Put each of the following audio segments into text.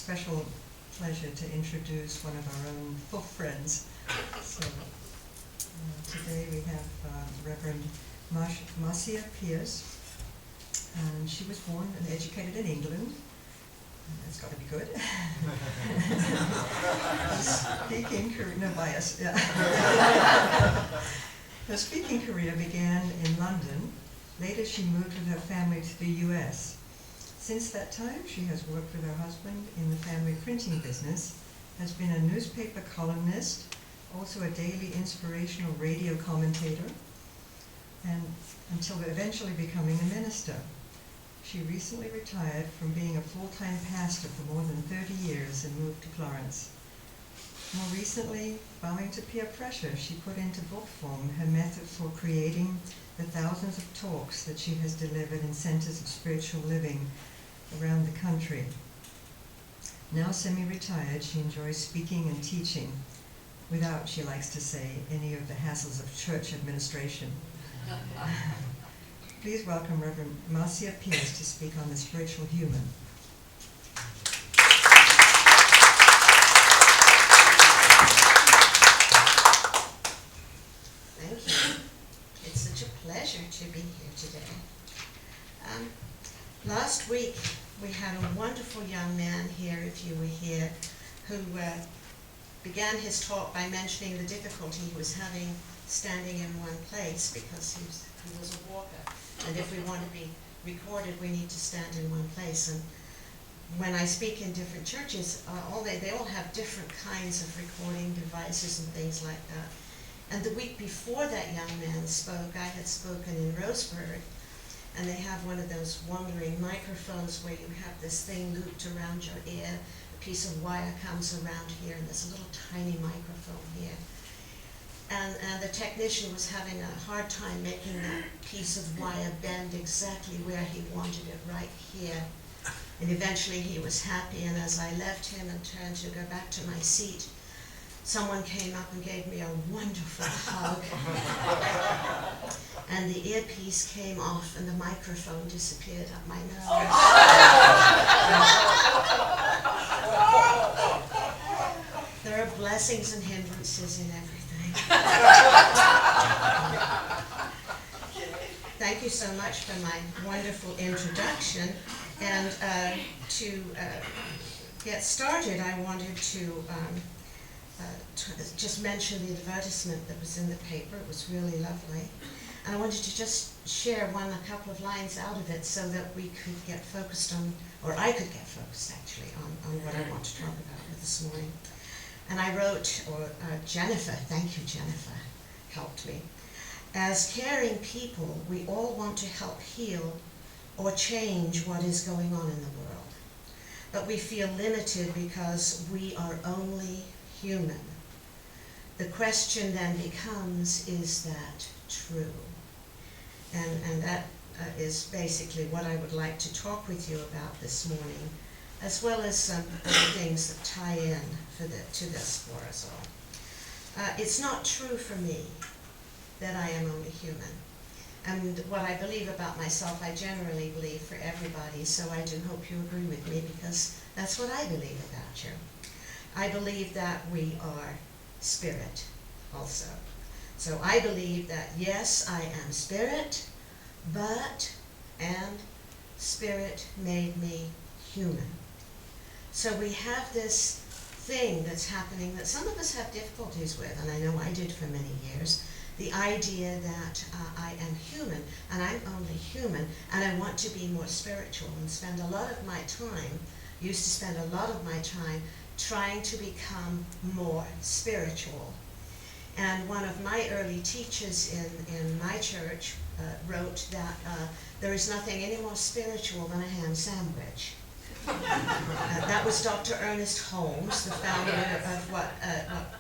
special pleasure to introduce one of our own folk friends. So today we have Reverend Marcia Pearce, and she was born and educated in England. That's got to be good. Speaking career, no bias. Yeah. Her speaking career began in London. Later she moved with her family to the US. Since that time she has worked with her husband in the family printing business, has been a newspaper columnist, also a daily inspirational radio commentator, and until eventually becoming a minister. She recently retired from being a full-time pastor for more than 30 years and moved to Florence. More recently, bowing to peer pressure, she put into book form her method for creating the thousands of talks that she has delivered in centers of spiritual living around the country. Now semi-retired, she enjoys speaking and teaching without, she likes to say, any of the hassles of church administration. Please welcome Reverend Marcia Pearce to speak on the spiritual human. Thank you. It's such a pleasure to be here today. Last week we had a wonderful young man here, if you were here, who began his talk by mentioning the difficulty he was having standing in one place because he was a walker. And if we want to be recorded, we need to stand in one place. And when I speak in different churches, they all have different kinds of recording devices and things like that. And the week before that young man spoke, I had spoken in Roseburg, and they have one of those wandering microphones where you have this thing looped around your ear, a piece of wire comes around here, and there's a little tiny microphone here. And the technician was having a hard time making that piece of wire bend exactly where he wanted it, right here. And eventually he was happy, and as I left him and turned to go back to my seat, someone came up and gave me a wonderful hug. And the earpiece came off and the microphone disappeared up my nose. There are blessings and hindrances in everything. Thank you so much for my wonderful introduction. And to get started, I wanted to just mention the advertisement that was in the paper. It was really lovely. And I wanted to just share a couple of lines out of it so that we could get focused on, or I could get focused actually, on what I want to talk about this morning. And I wrote, Jennifer, thank you Jennifer, helped me. As caring people, we all want to help heal or change what is going on in the world. But we feel limited because we are only human. The question then becomes, is that true? And that is basically what I would like to talk with you about this morning, as well as some other things that tie in to this for us all. It's not true for me that I am only human. And what I believe about myself, I generally believe for everybody, so I do hope you agree with me, because that's what I believe about you. I believe that we are spirit also. So I believe that, yes, I am spirit, and spirit made me human. So we have this thing that's happening that some of us have difficulties with, and I know I did for many years, the idea that I am human, and I'm only human, and I want to be more spiritual and spend a lot of my time, used to spend a lot of my time trying to become more spiritual. And one of my early teachers in my church wrote that there is nothing any more spiritual than a ham sandwich. That was Dr. Ernest Holmes, the founder of what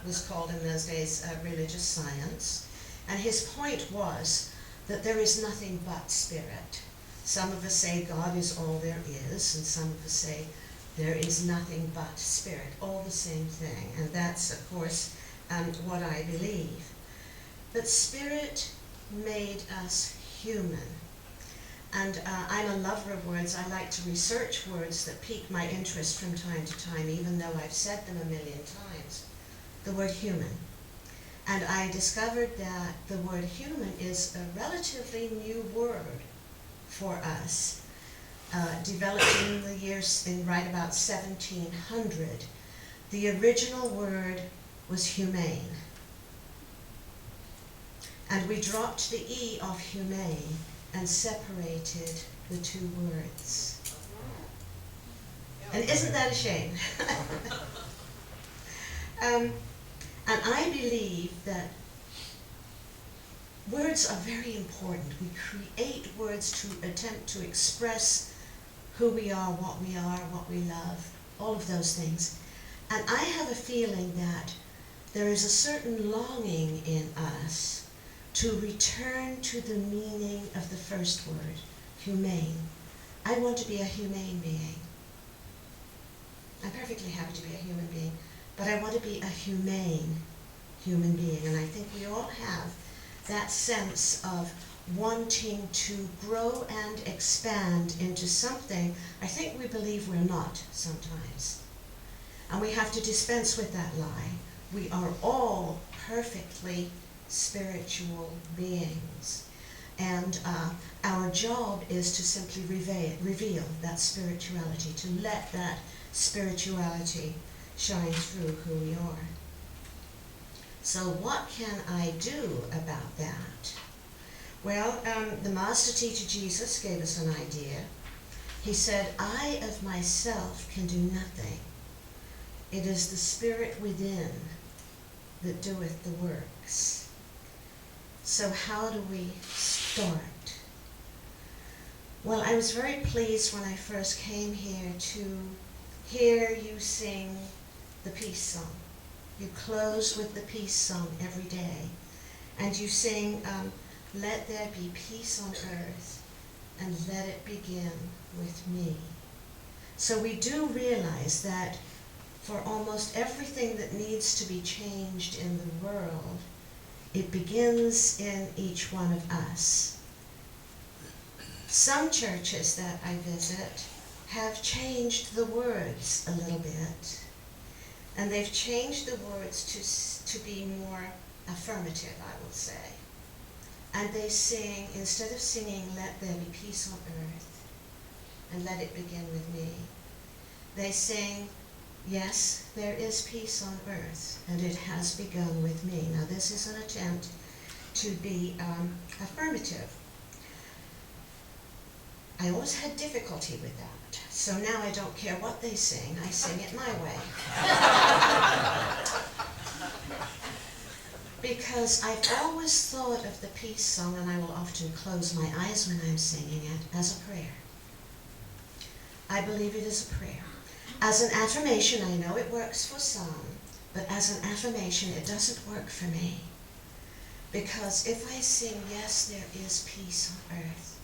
was called in those days religious science. And his point was that there is nothing but spirit. Some of us say God is all there is, and some of us say there is nothing but spirit, all the same thing. And that's, of course, what I believe. But spirit made us human. And I'm a lover of words. I like to research words that pique my interest from time to time, even though I've said them a million times. The word human. And I discovered that the word human is a relatively new word for us, developed in the years in right about 1700. The original word was humane. And we dropped the E off humane and separated the two words. And isn't that a shame? And I believe that words are very important. We create words to attempt to express who we are, what we love, all of those things. And I have a feeling that there is a certain longing in us to return to the meaning of the first word, humane. I want to be a humane being. I'm perfectly happy to be a human being, but I want to be a humane human being. And I think we all have that sense of wanting to grow and expand into something I think we believe we're not sometimes. And we have to dispense with that lie. We are all perfectly spiritual beings. And our job is to simply reveal that spirituality, to let that spirituality shine through who we are. So what can I do about that? Well, the Master Teacher Jesus gave us an idea. He said, I of myself can do nothing. It is the Spirit within that doeth the works. So how do we start? Well, I was very pleased when I first came here to hear you sing the peace song. You close with the peace song every day. And you sing, let there be peace on earth, and let it begin with me. So we do realize that for almost everything that needs to be changed in the world, it begins in each one of us. Some churches that I visit have changed the words a little bit, and they've changed the words to be more affirmative, I will say. And they sing, instead of singing, let there be peace on earth, and let it begin with me, they sing, yes, there is peace on earth, and it has begun with me. Now this is an attempt to be affirmative. I always had difficulty with that, so now I don't care what they sing, I sing it my way. Because I've always thought of the peace song, and I will often close my eyes when I'm singing it, as a prayer. I believe it is a prayer. As an affirmation, I know it works for some, but as an affirmation, it doesn't work for me. Because if I sing, yes, there is peace on earth,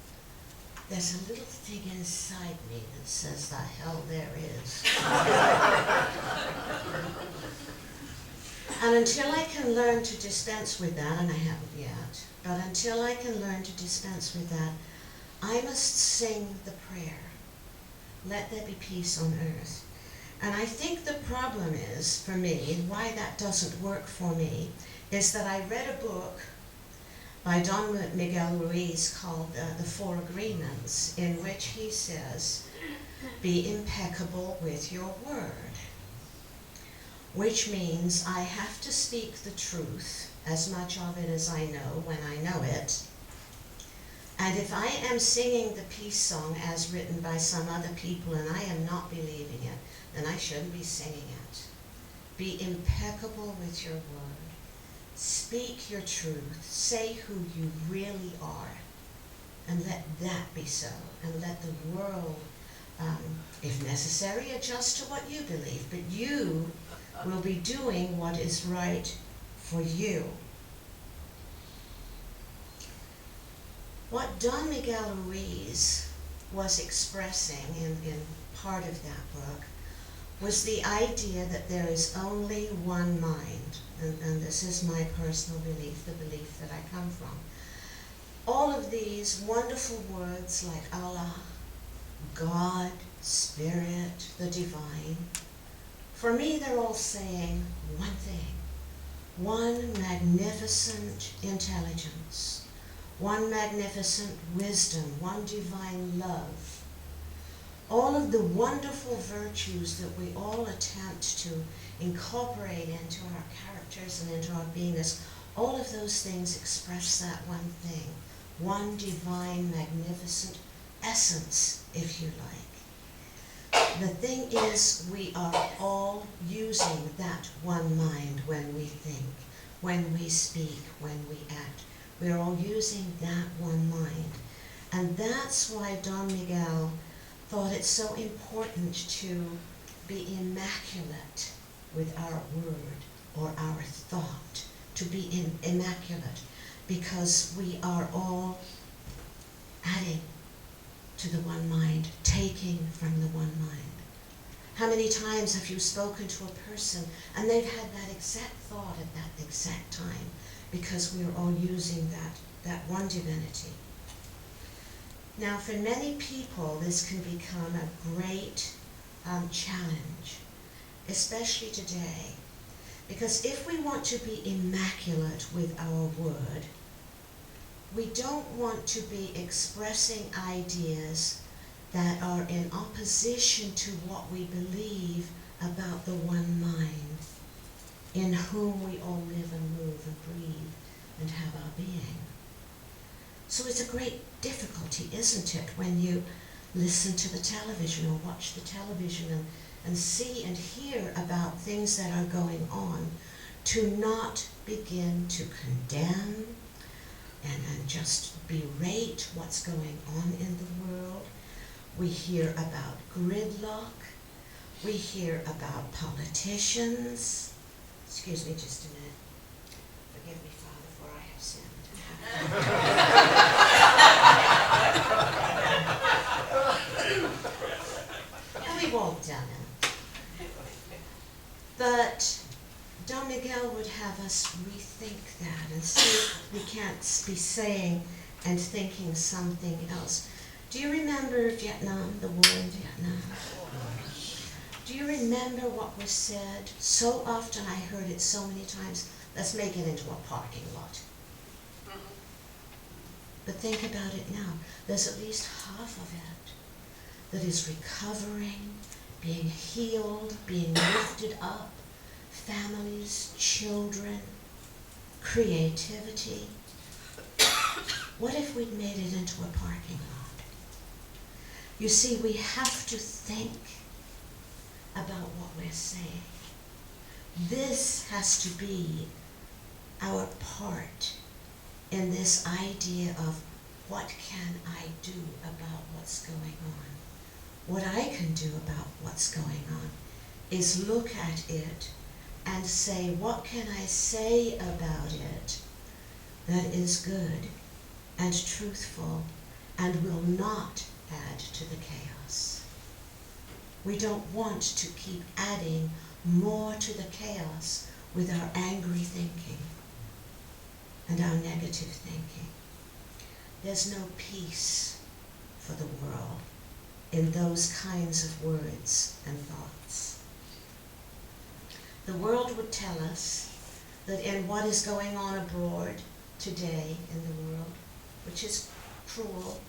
there's a little thing inside me that says, the hell there is. And until I can learn to dispense with that, and I haven't yet, but until I can learn to dispense with that, I must sing the prayer. Let there be peace on earth. And I think the problem is, for me, and why that doesn't work for me, is that I read a book by Don Miguel Ruiz called The Four Agreements, in which he says, be impeccable with your word. Which means I have to speak the truth, as much of it as I know when I know it. And if I am singing the peace song as written by some other people and I am not believing it, then I shouldn't be singing it. Be impeccable with your word. Speak your truth. Say who you really are. And let that be so. And let the world, if necessary, adjust to what you believe. But you will be doing what is right for you. What Don Miguel Ruiz was expressing in part of that book was the idea that there is only one mind, and this is my personal belief, the belief that I come from. all of these wonderful words like Allah, God, Spirit, the Divine, for me they're all saying one thing, one magnificent intelligence, one magnificent wisdom, one divine love. All of the wonderful virtues that we all attempt to incorporate into our characters and into our beingness, all of those things express that one thing, one divine, magnificent essence, if you like. The thing is, we are all using that one mind when we think, when we speak, when we act. We're all using that one mind. And that's why Don Miguel thought it so important to be immaculate with our word or our thought, to be immaculate, because we are all adding to the one mind, taking from the one mind. How many times have you spoken to a person and they've had that exact thought at that exact time, because we're all using that one divinity. Now, for many people, this can become a great challenge, especially today, because if we want to be immaculate with our word, we don't want to be expressing ideas that are in opposition to what we believe about the one mind, in whom we all live and move and breathe and have our being. So it's a great difficulty, isn't it, when you listen to the television or watch the television and see and hear about things that are going on, to not begin to condemn and just berate what's going on in the world. We hear about gridlock. We hear about politicians. Excuse me just a minute. Forgive me, Father, for I have sinned. And we've all done it. But Don Miguel would have us rethink that and see if we can't be saying and thinking something else. Do you remember Vietnam, the war in Vietnam? Do you remember what was said? So often I heard it so many times, let's make it into a parking lot. But think about it now. There's at least half of it that is recovering, being healed, being lifted up. Families, children, creativity. What if we'd made it into a parking lot? You see, we have to think about what we're saying. This has to be our part in this idea of what can I do about what's going on. What I can do about what's going on is look at it and say, what can I say about it that is good and truthful and will not add to the chaos? We don't want to keep adding more to the chaos with our angry thinking and our negative thinking. There's no peace for the world in those kinds of words and thoughts. The world would tell us that in what is going on abroad today in the world, which is cruel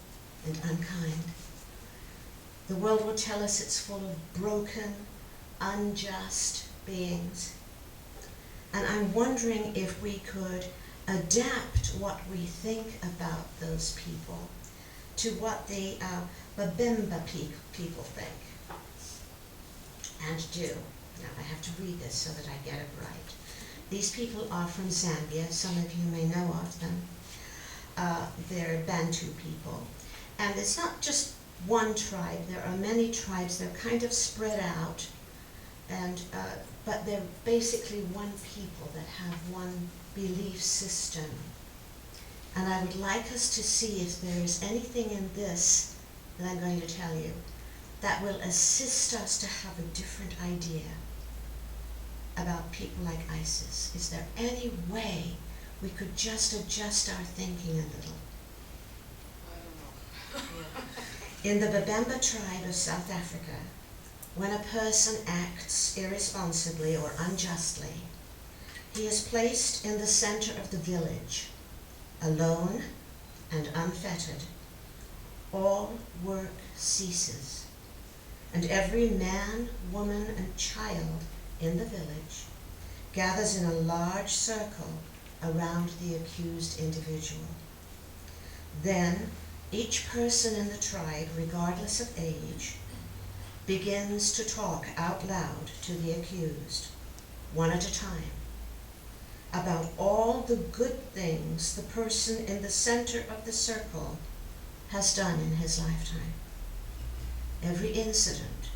and unkind, the world would tell us it's full of broken, unjust beings. And I'm wondering if we could adapt what we think about those people to what the Babimba people think and do. Now, I have to read this so that I get it right. These people are from Zambia. Some of you may know of them. They're Bantu people. And it's not just one tribe. There are many tribes. They're kind of spread out. And but they're basically one people that have one belief system. And I would like us to see if there is anything in this that I'm going to tell you that will assist us to have a different idea about people like ISIS. Is there any way we could just adjust our thinking a little In the Babemba tribe of South Africa, when a person acts irresponsibly or unjustly, he is placed in the center of the village, alone and unfettered. All work ceases, and every man, woman, and child in the village gathers in a large circle around the accused individual. Then, each person in the tribe, regardless of age, begins to talk out loud to the accused, one at a time, about all the good things the person in the center of the circle has done in his lifetime. Every incident,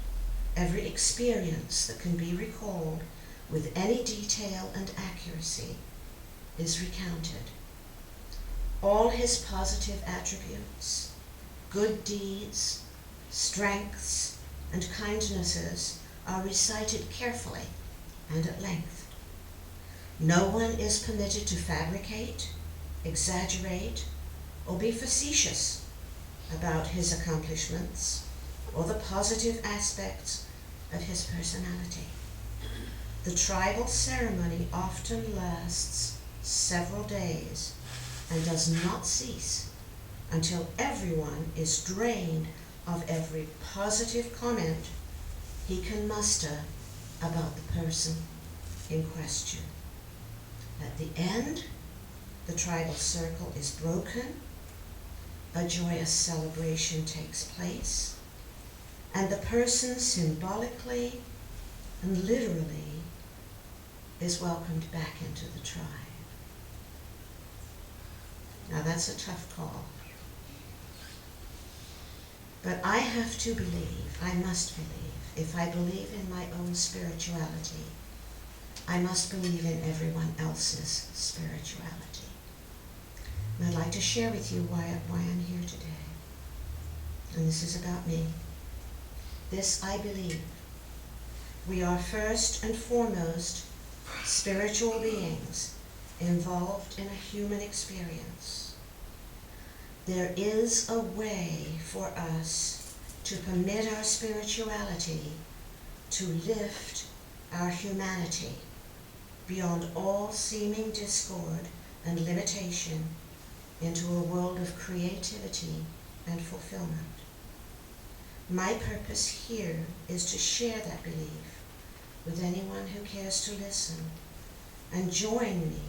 every experience that can be recalled with any detail and accuracy is recounted. All his positive attributes, good deeds, strengths, and kindnesses are recited carefully and at length. No one is permitted to fabricate, exaggerate, or be facetious about his accomplishments or the positive aspects of his personality. The tribal ceremony often lasts several days and does not cease until everyone is drained of every positive comment he can muster about the person in question. At the end, the tribal circle is broken, a joyous celebration takes place, and the person symbolically and literally is welcomed back into the tribe. Now that's a tough call. But I have to believe, I must believe, if I believe in my own spirituality, I must believe in everyone else's spirituality. And I'd like to share with you why I'm here today. And this is about me. This I believe. We are first and foremost spiritual beings involved in a human experience. There is a way for us to permit our spirituality to lift our humanity beyond all seeming discord and limitation into a world of creativity and fulfillment. My purpose here is to share that belief with anyone who cares to listen and join me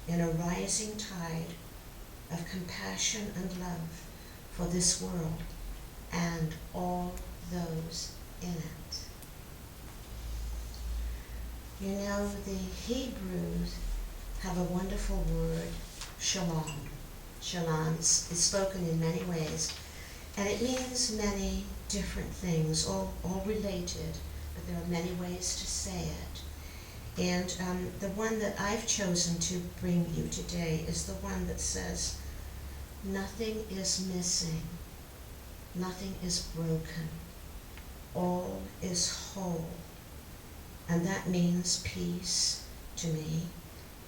in a rising tide of compassion and love for this world and all those in it. You know, the Hebrews have a wonderful word, shalom. Shalom is spoken in many ways, and it means many different things, all related, but there are many ways to say it. And the one that I've chosen to bring you today is the one that says, nothing is missing, nothing is broken, all is whole. And that means peace to me,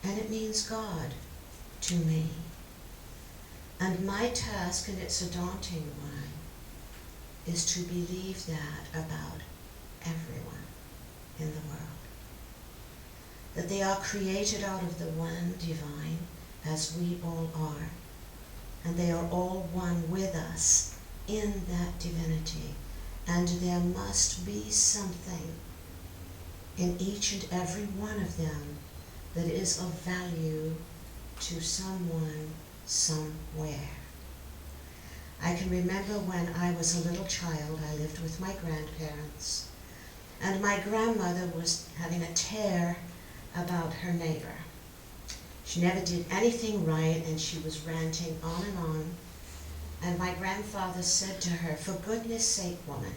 and it means God to me. And my task, and it's a daunting one, is to believe that about everyone in the world. That they are created out of the one divine, as we all are, and they are all one with us in that divinity. And there must be something in each and every one of them that is of value to someone, somewhere. I can remember when I was a little child, I lived with my grandparents, and my grandmother was having a tear about her neighbor. She never did anything right, and she was ranting on and on. And my grandfather said to her, "For goodness sake, woman,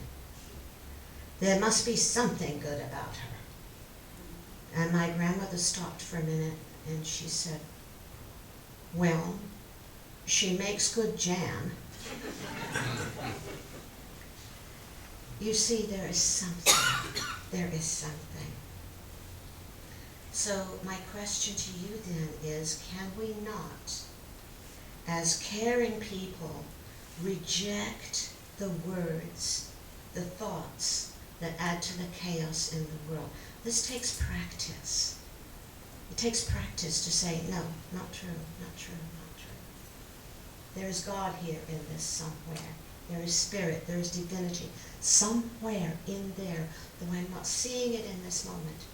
there must be something good about her." And my grandmother stopped for a minute, and she said, "Well, she makes good jam." You see, there is something. There is something. So my question to you then is, can we not, as caring people, reject the words, the thoughts that add to the chaos in the world. This takes practice. It takes practice to say, no, not true, not true, not true. There is God here in this somewhere. There is spirit, there is divinity. Somewhere in there, though I'm not seeing it in this moment,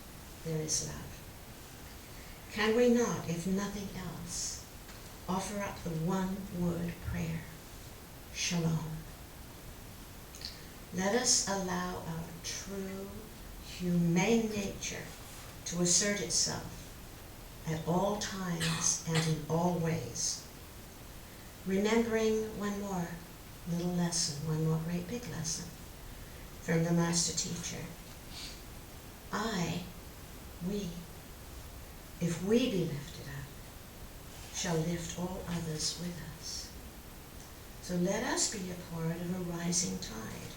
there is love. Can we not, if nothing else, offer up the one-word prayer, Shalom? Let us allow our true, humane nature to assert itself at all times and in all ways. Remembering one more little lesson, one more great big lesson from the Master Teacher. We, if we be lifted up, shall lift all others with us. So let us be a part of a rising tide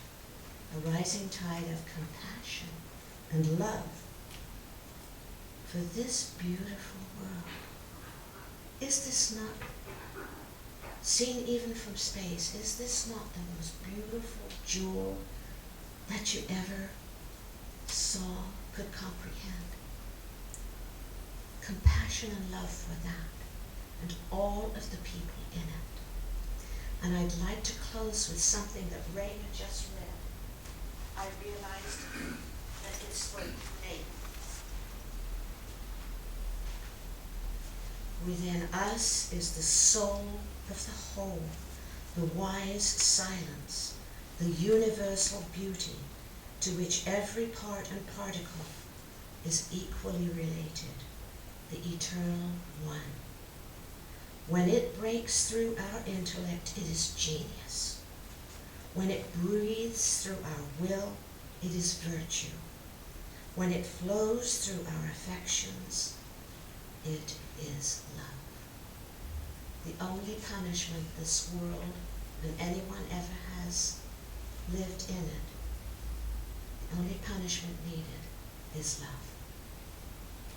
of compassion and love for this beautiful world. Is this not, seen even from space, is this not the most beautiful jewel that you ever saw, could comprehend? Compassion and love for that and all of the people in it. And I'd like to close with something that Ray had just read. I realized that it's for me. Within us is the soul of the whole, the wise silence, the universal beauty to which every part and particle is equally related, the eternal one. When it breaks through our intellect, it is genius. When it breathes through our will, it is virtue. When it flows through our affections, it is love. The only punishment this world and anyone ever has lived in it, the only punishment needed is love.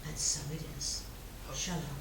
And so it is. Shalom.